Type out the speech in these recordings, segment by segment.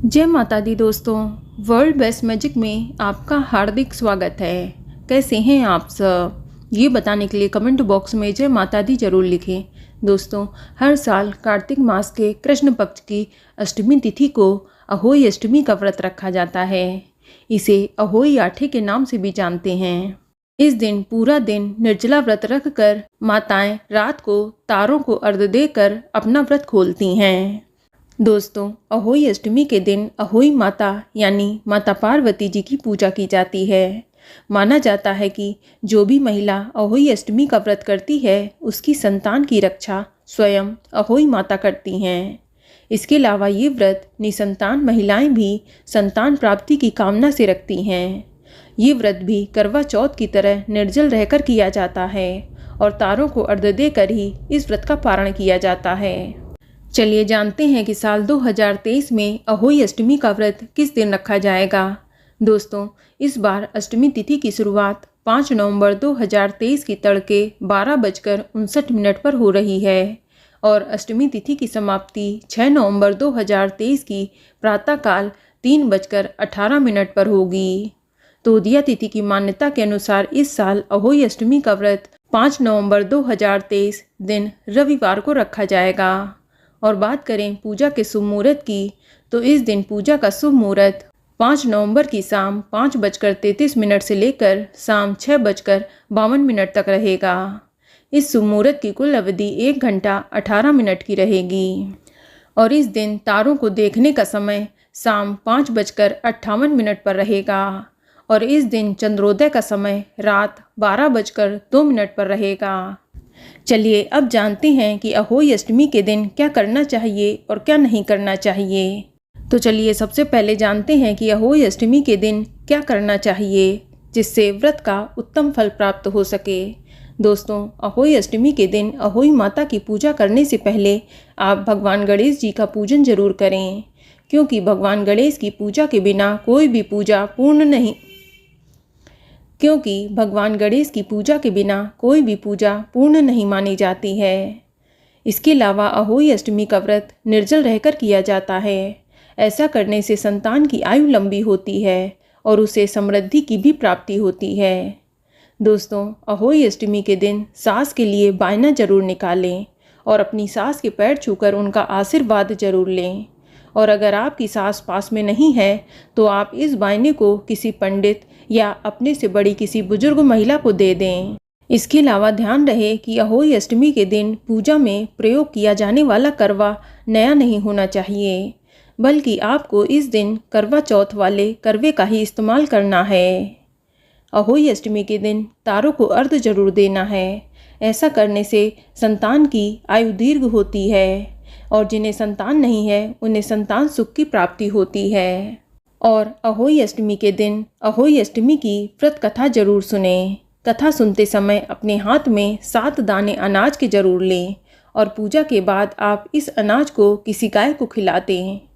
जय माता दी दोस्तों। वर्ल्ड बेस्ट मैजिक में आपका हार्दिक स्वागत है। कैसे हैं आप सब, ये बताने के लिए कमेंट बॉक्स में जय माता दी जरूर लिखें। दोस्तों, हर साल कार्तिक मास के कृष्ण पक्ष की अष्टमी तिथि को अहोई अष्टमी का व्रत रखा जाता है। इसे अहोई आठे के नाम से भी जानते हैं। इस दिन पूरा दिन निर्जला व्रत रखकर माताएं रात को तारों को अर्घ्य देकर अपना व्रत खोलती हैं। दोस्तों, अहोई अष्टमी के दिन अहोई माता यानी माता पार्वती जी की पूजा की जाती है। माना जाता है कि जो भी महिला अहोई अष्टमी का व्रत करती है उसकी संतान की रक्षा स्वयं अहोई माता करती हैं। इसके अलावा ये व्रत निसंतान महिलाएं भी संतान प्राप्ति की कामना से रखती हैं। ये व्रत भी करवा चौथ की तरह निर्जल रहकर किया जाता है और तारों को अर्घ्य देकर ही इस व्रत का पारण किया जाता है। चलिए जानते हैं कि साल 2023 में अहोई अष्टमी का व्रत किस दिन रखा जाएगा। दोस्तों, इस बार अष्टमी तिथि की शुरुआत 5 नवंबर 2023 की तड़के 12:59 पर हो रही है और अष्टमी तिथि की समाप्ति 6 नवंबर 2023 की प्रातःकाल 3:18 पर होगी। तोदिया तिथि की मान्यता के अनुसार इस साल अहोई अष्टमी का व्रत 5 नवंबर 2023 दिन रविवार को रखा जाएगा। और बात करें पूजा के शुभ मुहूर्त की, तो इस दिन पूजा का शुभ मुहूर्त 5 नवंबर की शाम 5:33 से लेकर शाम 6:52 तक रहेगा। इस शुभ मुहूर्त की कुल अवधि 1 घंटा 18 मिनट की रहेगी और इस दिन तारों को देखने का समय शाम 5:58 पर रहेगा और इस दिन चंद्रोदय का समय रात 12:02 पर रहेगा। चलिए अब जानते हैं कि अहोई अष्टमी के दिन क्या करना चाहिए और क्या नहीं करना चाहिए। तो चलिए सबसे पहले जानते हैं कि अहोई अष्टमी के दिन क्या करना चाहिए जिससे व्रत का उत्तम फल प्राप्त हो सके। दोस्तों, अहोई अष्टमी के दिन अहोई माता की पूजा करने से पहले आप भगवान गणेश जी का पूजन जरूर करें, क्योंकि भगवान गणेश की पूजा के बिना कोई भी पूजा पूर्ण नहीं मानी जाती है। इसके अलावा अहोई अष्टमी का व्रत निर्जल रहकर किया जाता है। ऐसा करने से संतान की आयु लंबी होती है और उसे समृद्धि की भी प्राप्ति होती है। दोस्तों, अहोई अष्टमी के दिन सास के लिए बायना जरूर निकालें और अपनी सास के पैर छूकर उनका आशीर्वाद जरूर लें। और अगर आपकी सास पास में नहीं है तो आप इस बायने को किसी पंडित या अपने से बड़ी किसी बुजुर्ग महिला को दे दें। इसके अलावा ध्यान रहे कि अहोई अष्टमी के दिन पूजा में प्रयोग किया जाने वाला करवा नया नहीं होना चाहिए, बल्कि आपको इस दिन करवा चौथ वाले करवे का ही इस्तेमाल करना है। अहोई अष्टमी के दिन तारों को अर्घ्य जरूर देना है। ऐसा करने से संतान की आयु दीर्घ होती है और जिन्हें संतान नहीं है उन्हें संतान सुख की प्राप्ति होती है। और अहोई अष्टमी के दिन अहोई अष्टमी की व्रत कथा जरूर सुने। कथा सुनते समय अपने हाथ में 7 दाने अनाज के जरूर लें और पूजा के बाद आप इस अनाज को किसी गाय को खिलाते हैं।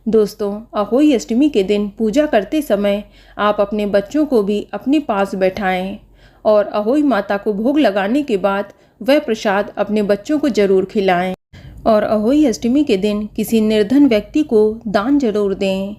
दोस्तों, अहोई अष्टमी के दिन पूजा करते समय आप अपने बच्चों को भी अपने पास बैठाएं और अहोई माता को भोग लगाने के बाद वह प्रसाद अपने बच्चों को जरूर खिलाएं। और अहोई अष्टमी के दिन किसी निर्धन व्यक्ति को दान जरूर दें।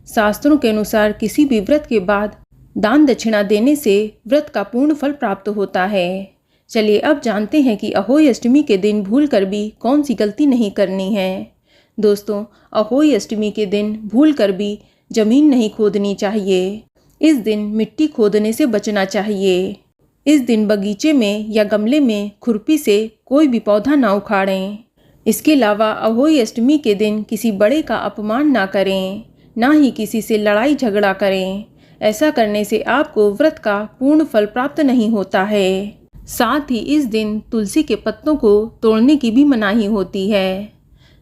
शास्त्रों के अनुसार किसी भी व्रत के बाद दान दक्षिणा देने से व्रत का पूर्ण फल प्राप्त होता है। चलिए अब जानते हैं कि अहोई अष्टमी के दिन भूलकर भी कौन सी गलती नहीं करनी है। दोस्तों, अहोई अष्टमी के दिन भूलकर भी जमीन नहीं खोदनी चाहिए। इस दिन मिट्टी खोदने से बचना चाहिए। इस दिन बगीचे में या गमले में खुरपी से कोई भी पौधा ना उखाड़ें। इसके अलावा अहोई अष्टमी के दिन किसी बड़े का अपमान ना करें, ना ही किसी से लड़ाई झगड़ा करें। ऐसा करने से आपको व्रत का पूर्ण फल प्राप्त नहीं होता है। साथ ही इस दिन तुलसी के पत्तों को तोड़ने की भी मनाही होती है।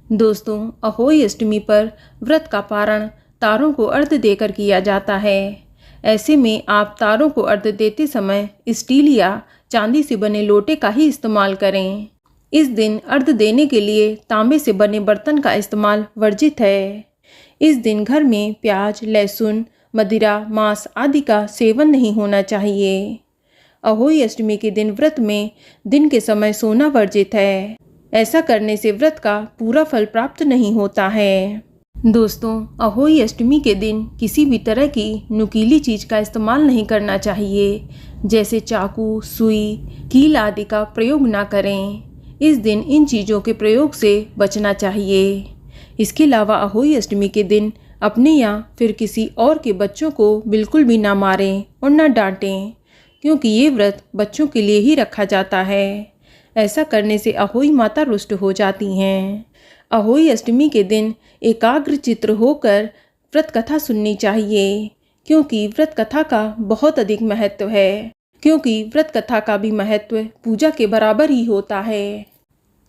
दोस्तों, अहोई अष्टमी पर व्रत का पारण तारों को अर्घ्य देकर किया जाता है। ऐसे में आप तारों को अर्घ्य देते समय स्टील या चांदी से बने लोटे का ही इस्तेमाल करें। इस दिन अर्घ्य देने के लिए तांबे से बने बर्तन का इस्तेमाल वर्जित है। इस दिन घर में प्याज, लहसुन, मदिरा, मांस आदि का सेवन नहीं होना चाहिए। अहोई अष्टमी के दिन व्रत में दिन के समय सोना वर्जित है। ऐसा करने से व्रत का पूरा फल प्राप्त नहीं होता है। दोस्तों, अहोई अष्टमी के दिन किसी भी तरह की नुकीली चीज़ का इस्तेमाल नहीं करना चाहिए, जैसे चाकू, सुई, कील आदि का प्रयोग ना करें। इस दिन इन चीज़ों के प्रयोग से बचना चाहिए। इसके अलावा अहोई अष्टमी के दिन अपने या फिर किसी और के बच्चों को बिल्कुल भी ना मारें और ना डांटें, क्योंकि ये व्रत बच्चों के लिए ही रखा जाता है। ऐसा करने से अहोई माता रुष्ट हो जाती हैं। अहोई अष्टमी के दिन एकाग्र चित्त होकर व्रत कथा सुननी चाहिए, क्योंकि व्रत कथा का बहुत अधिक महत्व है, क्योंकि व्रत कथा का भी महत्व पूजा के बराबर ही होता है।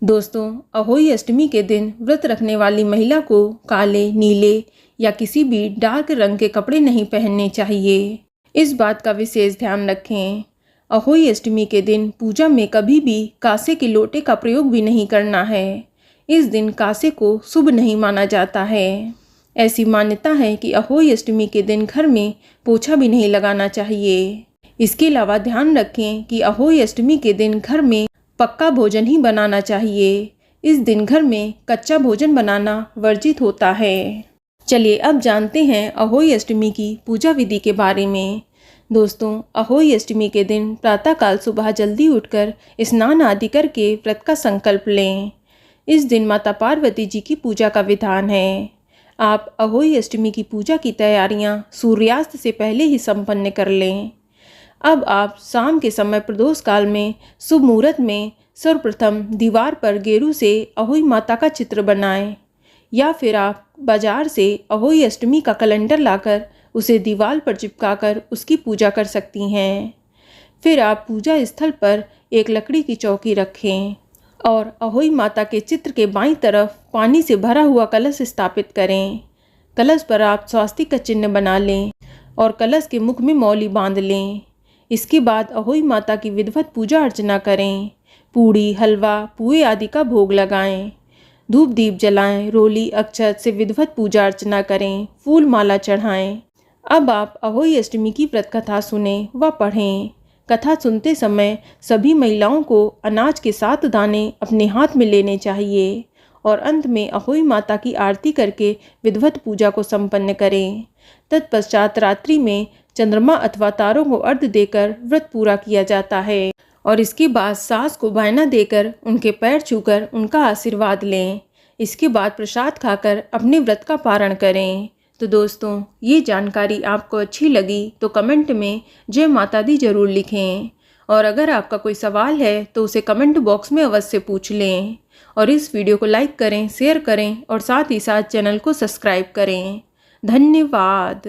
दोस्तों, अहोई अष्टमी के दिन व्रत रखने वाली महिला को काले, नीले या किसी भी डार्क रंग के कपड़े नहीं पहनने चाहिए। इस बात का विशेष ध्यान रखें। अहोई अष्टमी के दिन पूजा में कभी भी कांसे के लोटे का प्रयोग भी नहीं करना है। इस दिन कांसे को शुभ नहीं माना जाता है। ऐसी मान्यता है कि अहोई अष्टमी के दिन घर में पोछा भी नहीं लगाना चाहिए। इसके अलावा ध्यान रखें कि अहोई अष्टमी के दिन घर में पक्का भोजन ही बनाना चाहिए। इस दिन घर में कच्चा भोजन बनाना वर्जित होता है। चलिए अब जानते हैं अहोई अष्टमी की पूजा विधि के बारे में। दोस्तों, अहोई अष्टमी के दिन प्रातःकाल सुबह जल्दी उठकर स्नान आदि करके व्रत का संकल्प लें। इस दिन माता पार्वती जी की पूजा का विधान है। आप अहोई अष्टमी की पूजा की तैयारियां सूर्यास्त से पहले ही संपन्न कर लें। अब आप शाम के समय प्रदोष काल में शुभ मुहूर्त में सर्वप्रथम दीवार पर गेरू से अहोई माता का चित्र बनाएं, या फिर आप बाजार से अहोई अष्टमी का कैलेंडर लाकर उसे दीवार पर चिपकाकर उसकी पूजा कर सकती हैं। फिर आप पूजा स्थल पर एक लकड़ी की चौकी रखें और अहोई माता के चित्र के बाईं तरफ पानी से भरा हुआ कलश स्थापित करें। कलश पर आप स्वास्तिक का चिन्ह बना लें और कलश के मुख में मौली बांध लें। इसके बाद अहोई माता की विधिवत पूजा अर्चना करें। पूड़ी, हलवा, पुए आदि का भोग लगाएं, धूप दीप जलाएं, रोली अक्षत से विधिवत पूजा अर्चना करें, फूल माला चढ़ाएं। अब आप अहोई अष्टमी की व्रत कथा सुनें व पढ़ें। कथा सुनते समय सभी महिलाओं को अनाज के 7 दाने अपने हाथ में लेने चाहिए और अंत में अहोई माता की आरती करके विधिवत पूजा को संपन्न करें। तत्पश्चात रात्रि में चंद्रमा अथवा तारों को अर्घ्य देकर व्रत पूरा किया जाता है और इसके बाद सास को बायना देकर उनके पैर छूकर उनका आशीर्वाद लें। इसके बाद प्रसाद खाकर अपने व्रत का पारण करें। तो दोस्तों, ये जानकारी आपको अच्छी लगी तो कमेंट में जय माता दी जरूर लिखें, और अगर आपका कोई सवाल है तो उसे कमेंट बॉक्स में अवश्य पूछ लें। और इस वीडियो को लाइक करें, शेयर करें और साथ ही साथ चैनल को सब्सक्राइब करें। धन्यवाद।